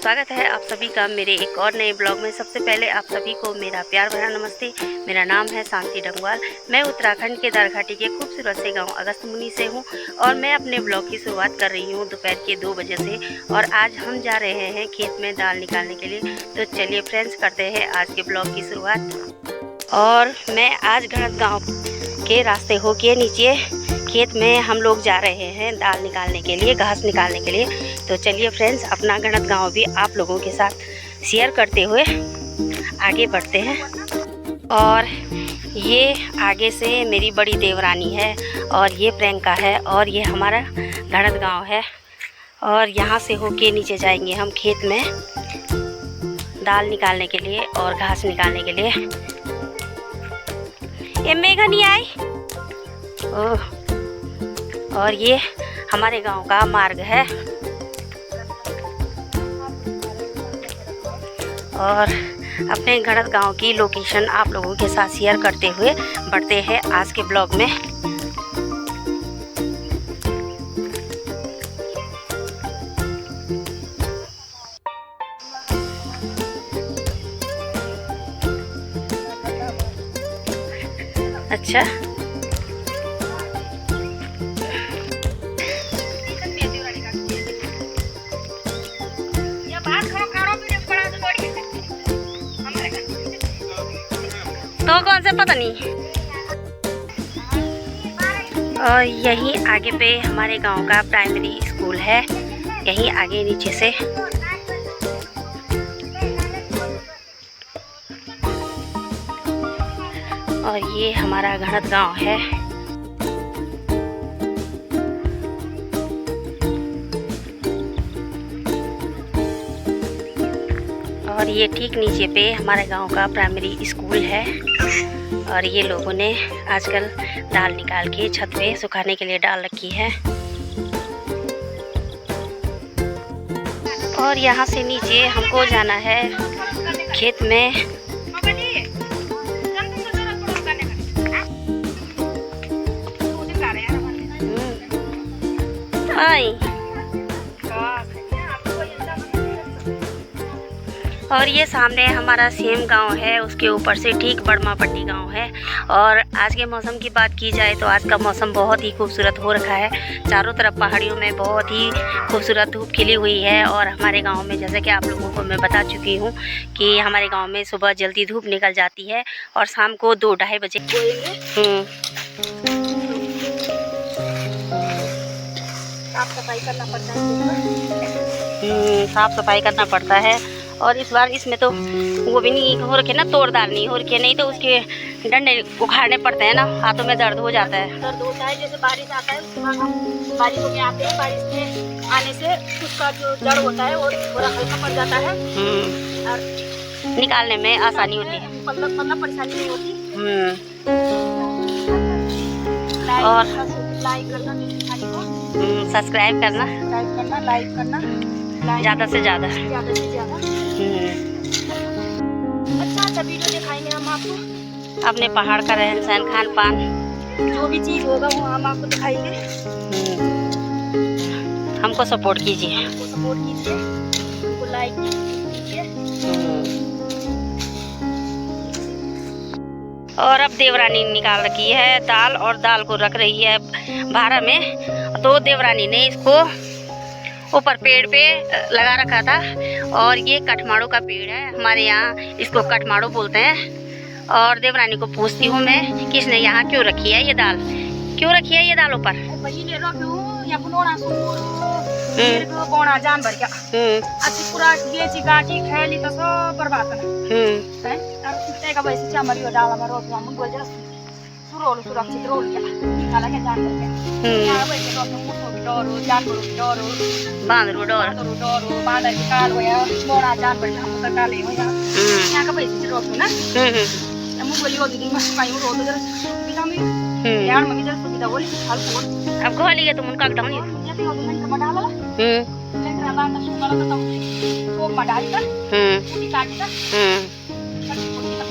स्वागत है आप सभी का मेरे एक और नए ब्लॉग में। सबसे पहले आप सभी को मेरा प्यार भरा नमस्ते। मेरा नाम है शांति डंगवाल। मैं उत्तराखंड के दारघाटी के खूबसूरत से गांव अगस्त्यमुनि से हूं और मैं अपने ब्लॉग की शुरुआत कर रही हूं दोपहर के 2 बजे से। और आज हम जा रहे हैं खेत में दाल निकालने के लिए। तो चलिए फ्रेंड्स, करते हैं आज के ब्लॉग की शुरुआत। और मैं आज घड़त गाँव के रास्ते होके नीचे खेत में हम लोग जा रहे हैं दाल निकालने के लिए, घास निकालने के लिए। तो चलिए फ्रेंड्स, अपना गणत गांव भी आप लोगों के साथ शेयर करते हुए आगे बढ़ते हैं। और ये आगे से मेरी बड़ी देवरानी है और ये प्रियंका है और ये हमारा गणत गांव है। और यहाँ से होके नीचे जाएंगे हम खेत में दाल निकालने के लिए और घास निकालने के लिए। ये मेघा नहीं आई। ओह, और ये हमारे गांव का मार्ग है। और अपने गणत गांव की लोकेशन आप लोगों के साथ शेयर करते हुए बढ़ते हैं आज के ब्लॉग में। अच्छा, तो कौन से पता नहीं। और यहीं आगे पे हमारे गांव का प्राइमरी स्कूल है, यहीं आगे नीचे से। और ये हमारा घड़त गांव है। और ये ठीक नीचे पे हमारे गांव का प्राइमरी स्कूल है। और ये लोगों ने आजकल दाल निकाल के छत पे सुखाने के लिए डाल रखी है। और यहाँ से नीचे हमको जाना है खेत में। आई। और ये सामने हमारा सेम गांव है, उसके ऊपर से ठीक बड़मापट्टी गांव है। और आज के मौसम की बात की जाए तो आज का मौसम बहुत ही खूबसूरत हो रखा है। चारों तरफ पहाड़ियों में बहुत ही खूबसूरत धूप खिली हुई है। और हमारे गांव में, जैसे कि आप लोगों को मैं बता चुकी हूँ, कि हमारे गांव में सुबह जल्दी धूप निकल जाती है और शाम को 2-2:30 बजे साफ सफाई करना पड़ता है। साफ सफाई करना पड़ता है। और इस बार इसमें तो वो भी नहीं हो रखे ना, तोड़दार नहीं हो रखे, नहीं तो उसके डंडे उखाड़ने पड़ते हैं ना, हाथों में दर्द हो जाता है। दर्द होता है। जैसे बारिश आता है उसके बाद हम बारिश होके आते हैं, बारिश के आने से उसका जो जड़ होता है वो थोड़ा हल्का पड़ जाता है और निकालने में आसानी होती है, मतलब परेशानी नहीं होती। और लाइक करना, सब्सक्राइब करना, लाइक करना ज़्यादा से ज़्यादा। अच्छा वीडियो दिखाएंगे हम आपको, अपने पहाड़ का रहन सहन, खान पान, जो भी चीज़ होगा वो हम आपको दिखाएंगे। हमको सपोर्ट कीजिए, हमको लाइक कीजिए। और अब देवरानी निकाल रखी है दाल और दाल को रख रही है भारा में। तो देवरानी ने इसको ऊपर पेड़ पे लगा रखा था। और ये कठमाड़ो का पेड़ है, हमारे यहाँ इसको कठमाड़ो बोलते हैं। और देवरानी को पूछती हूँ मैं, किसने यहाँ क्यों रखी है ये दाल, क्यों रखी है ये दाल ऊपर? जान भर क्या पूरा गेची गाची खेली तो सब बर्बाद सुरक्षित रोल क्या बांदरू डोर बांदर की काल हो या मोड़ा जानवर हम का काले हो यहाँ का पैसे रोक ना हम बोली हो दी मस्त पाई रोड जरा सुविधा में यार मम्मी जरा सुविधा बोली हाल फोन अब गोली के तुम उनका डाउन ये तो मन का डाला लेकिन अल्लाह का शुक्र है तो वो मडाली का पूरी काटी का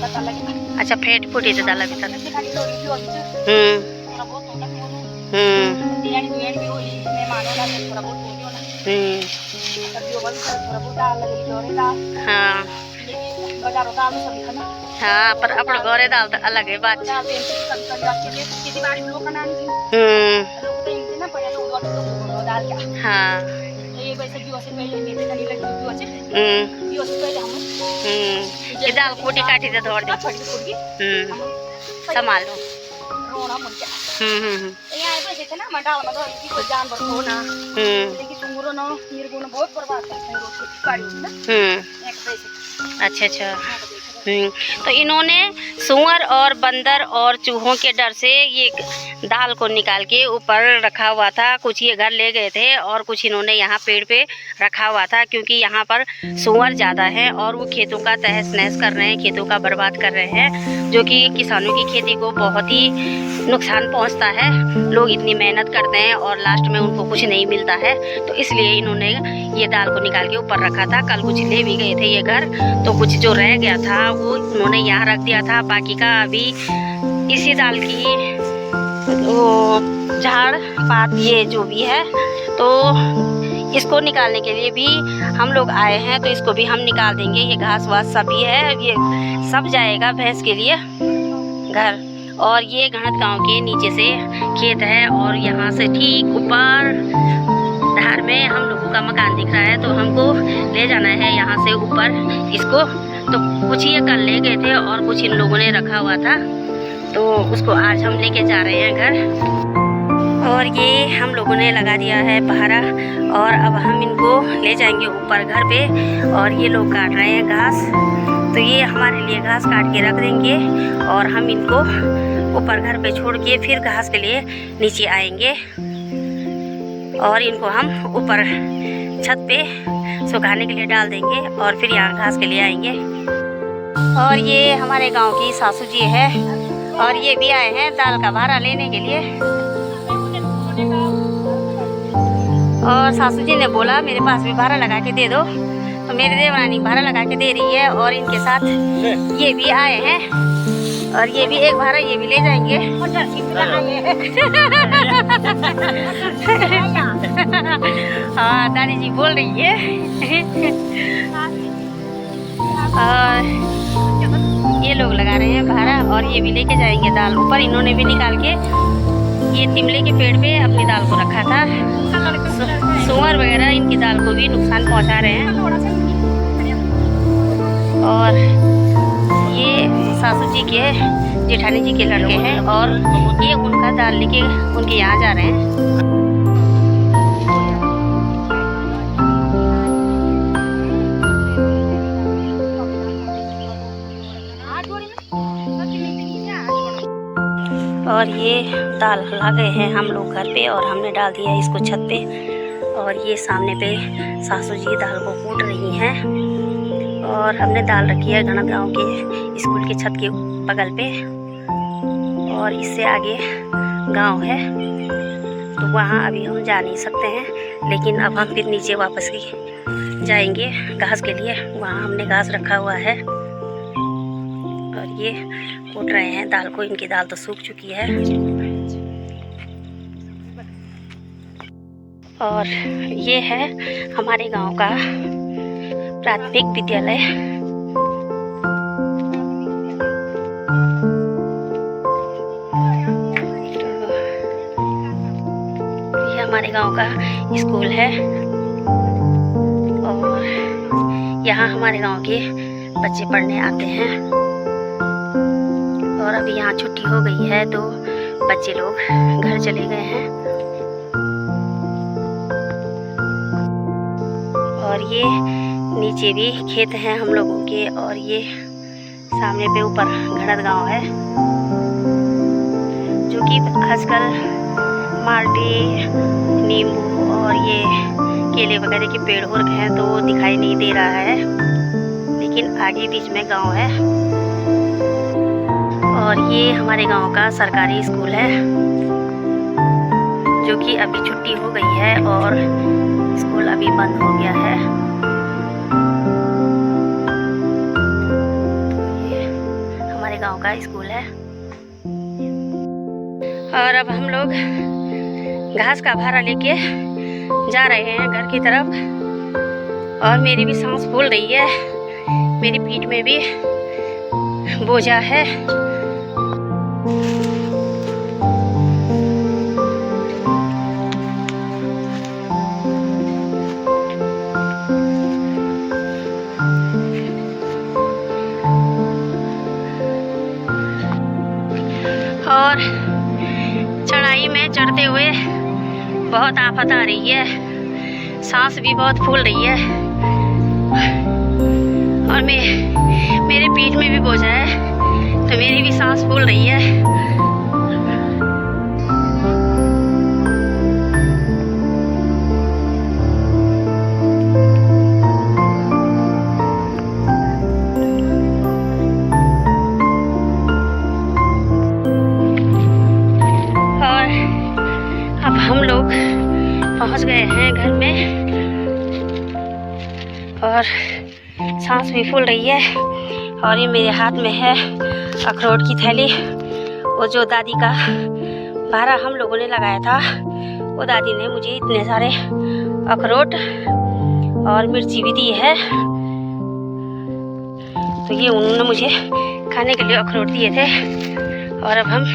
पता लगे। अच्छा, फेट फूटी तो डाला भीतर। हाँ हाँ, पर अपन घरे दाल तो अलग है बात। हाँ ये दाल कोटी काटी दे धोड़ दे। संभाल लो। अच्छा अच्छा। तो इन्होंने सुअर और बंदर और चूहों के डर से ये दाल को निकाल के ऊपर रखा हुआ था। कुछ ये घर ले गए थे और कुछ इन्होंने यहाँ पेड़ पे रखा हुआ था, क्योंकि यहाँ पर सुअर ज़्यादा है और वो खेतों का तहस नहस कर रहे हैं, खेतों का बर्बाद कर रहे हैं, जो कि किसानों की खेती को बहुत ही नुकसान पहुँचता है। लोग इतनी मेहनत करते हैं और लास्ट में उनको कुछ नहीं मिलता है, तो इसलिए इन्होंने ये दाल को निकाल के ऊपर रखा था। कल कुछ ले भी गए थे ये घर, तो कुछ जो रह गया था वो उन्होंने यहाँ रख दिया था। बाकी का अभी इसी दाल की वो झाड़ पात ये जो भी है, तो इसको निकालने के लिए भी हम लोग आए हैं, तो इसको भी हम निकाल देंगे। ये घास वास सभी है, ये सब जाएगा भैंस के लिए घर। और ये घणत गांव के नीचे से खेत है और यहाँ से ठीक ऊपर धार में हम लोगों का मकान दिख रहा है, तो हमको ले जाना है यहाँ से ऊपर इसको। तो कुछ ये कल ले गए थे और कुछ इन लोगों ने रखा हुआ था, तो उसको आज हम लेके जा रहे हैं घर। और ये हम लोगों ने लगा दिया है पहरा, और अब हम इनको ले जाएंगे ऊपर घर पे। और ये लोग काट रहे हैं घास, तो ये हमारे लिए घास काट के रख देंगे और हम इनको ऊपर घर पे छोड़ के फिर घास के लिए नीचे आएंगे और इनको हम ऊपर छत पे सुखाने के लिए डाल देंगे और फिर यहाँ घास के लिए आएंगे। और ये हमारे गांव की सासू जी है और ये भी आए हैं दाल का भाड़ा लेने के लिए। और सासू जी ने बोला मेरे पास भी भाड़ा लगा के दे दो, तो मेरी देवरानी भाड़ा लगा के दे रही है। और इनके साथ ये भी आए हैं और ये भी एक भाड़ा ये भी ले जाएंगे। हाँ दादी जी बोल रही है। और ये लोग लगा रहे हैं भाड़ा और ये भी लेके जाएंगे दाल ऊपर। इन्होंने भी निकाल के ये तिमले के पेड़ पे अपनी दाल को रखा था। सुअर वगैरह इनकी दाल को भी नुकसान पहुंचा रहे हैं। और ये सासू जी के जेठानी जी के लड़के हैं और ये उनका दाल लेके उनके यहाँ जा रहे हैं। और ये दाल ला गए हैं हम लोग घर पे और हमने डाल दिया इसको छत पे। और ये सामने पे सासू जी दाल को कूट रही हैं और हमने दाल रखी है घणत गांव के स्कूल के छत के बगल पे। और इससे आगे गांव है, तो वहाँ अभी हम जा नहीं सकते हैं, लेकिन अब हम फिर नीचे वापस जाएंगे घास के लिए। वहाँ हमने घास रखा हुआ है और ये कूट रहे हैं दाल को। इनकी दाल तो सूख चुकी है। और ये है हमारे गांव का प्राथमिक विद्यालय। ये हमारे गांव का स्कूल है और यहाँ हमारे गांव के बच्चे पढ़ने आते हैं। और अभी यहाँ छुट्टी हो गई है तो बच्चे लोग घर चले गए हैं। और ये नीचे भी खेत हैं हम लोगों के और ये सामने पे ऊपर घणत गांव है, जो कि आजकल माल्टी, नींबू और ये केले वगैरह के पेड़ हो रखे हैं तो वो दिखाई नहीं दे रहा है, लेकिन आगे बीच में गांव है। और ये हमारे गांव का सरकारी स्कूल है, जो कि अभी छुट्टी हो गई है और स्कूल अभी बंद हो गया है। तो ये हमारे गांव का स्कूल है। और अब हम लोग घास का भाड़ा लेके जा रहे हैं घर की तरफ। और मेरी भी सांस फूल रही है, मेरी पीठ में भी बोझा है। और चढ़ाई में चढ़ते हुए बहुत आफत आ रही है, सांस भी बहुत फूल रही है और मेरे पीठ में भी बोझा है, तो मेरी भी सांस फूल रही है। और अब हम लोग पहुंच गए हैं घर में और सांस भी फूल रही है। और ये मेरे हाथ में है अखरोट की थैली। वो जो दादी का भारा हम लोगों ने लगाया था, वो दादी ने मुझे इतने सारे अखरोट और मिर्ची भी दी है। तो ये उन्होंने मुझे खाने के लिए अखरोट दिए थे। और अब हम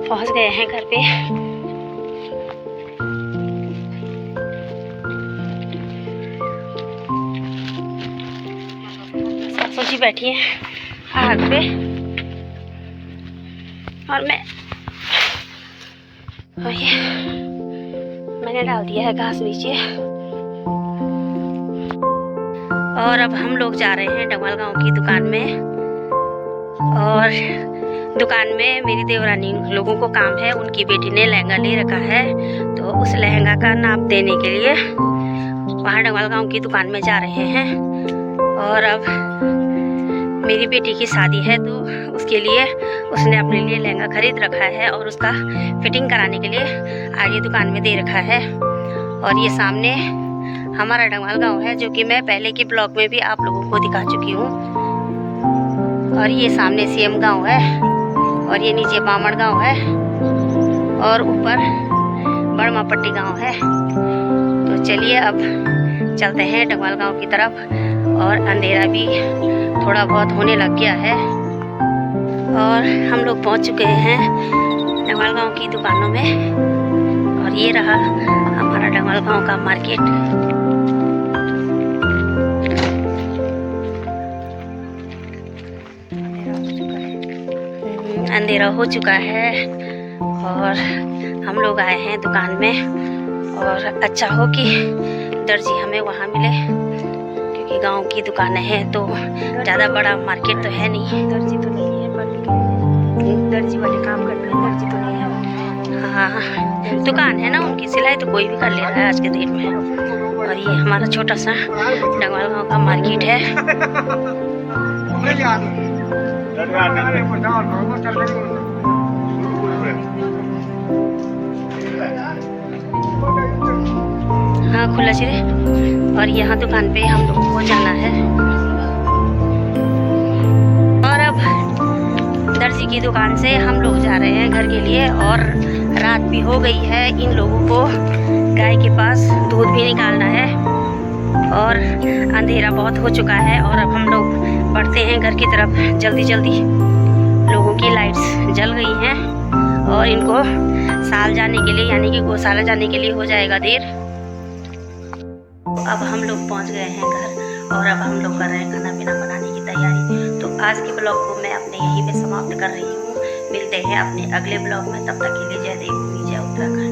पहुंच गए हैं घर पे। सासू जी बैठी हैं आग पे और ये मैंने डाल दिया है घास नीचे। और अब हम लोग जा रहे हैं डंगवाल गांव की दुकान में। और दुकान में मेरी देवरानी लोगों को काम है, उनकी बेटी ने लहंगा ले रखा है, तो उस लहंगा का नाप देने के लिए वहाँ डंगवाल गांव की दुकान में जा रहे हैं। और अब मेरी बेटी की शादी है, तो उसके लिए उसने अपने लिए लहंगा खरीद रखा है और उसका फिटिंग कराने के लिए आगे दुकान में दे रखा है। और ये सामने हमारा डंगवाल गांव है, जो कि मैं पहले के ब्लॉग में भी आप लोगों को दिखा चुकी हूँ। और ये सामने सीएम गांव है और ये नीचे बामण गांव है और ऊपर बड़मा पट्टी गांव है। तो चलिए अब चलते हैं डंगवाल गांव की तरफ। और अंधेरा भी थोड़ा बहुत होने लग गया है और हम लोग पहुंच चुके हैं डंगवाल गांव की दुकानों में। और ये रहा हमारा डंगवाल गांव का मार्केट। अंधेरा हो चुका है और हम लोग आए हैं दुकान में। और अच्छा हो कि दर्जी हमें वहाँ मिले, क्योंकि गांव की दुकानें हैं तो ज़्यादा बड़ा मार्केट तो है नहीं। दर्जी तो नहीं है, पर दर्जी वाले काम करते हैं, दर्जी तो नहीं है। हाँ, दुकान है ना उनकी, सिलाई तो कोई भी कर ले रहा है आज के डेट में। और ये हमारा छोटा सा डंगवाल गांव का मार्केट है। हाँ, खुला चिरे। और यहाँ दुकान पे हम लोगों को जाना है। और अब दर्जी की दुकान से हम लोग जा रहे हैं घर के लिए। और रात भी हो गई है, इन लोगों को गाय के पास दूध भी निकालना है और अंधेरा बहुत हो चुका है। और अब हम लोग बढ़ते हैं घर की तरफ जल्दी जल्दी। लोगों की लाइट्स जल गई हैं और इनको साल जाने के लिए, यानी कि गौशाला जाने के लिए हो जाएगा देर। अब हम लोग पहुंच गए हैं घर और अब हम लोग कर रहे हैं खाना पीना बनाने की तैयारी। तो आज के ब्लॉग को मैं अपने यहीं पे समाप्त कर रही हूँ। मिलते हैं अपने अगले ब्लॉग में, तब तक के लिए जय देवभूमि जय उत्तराखंड।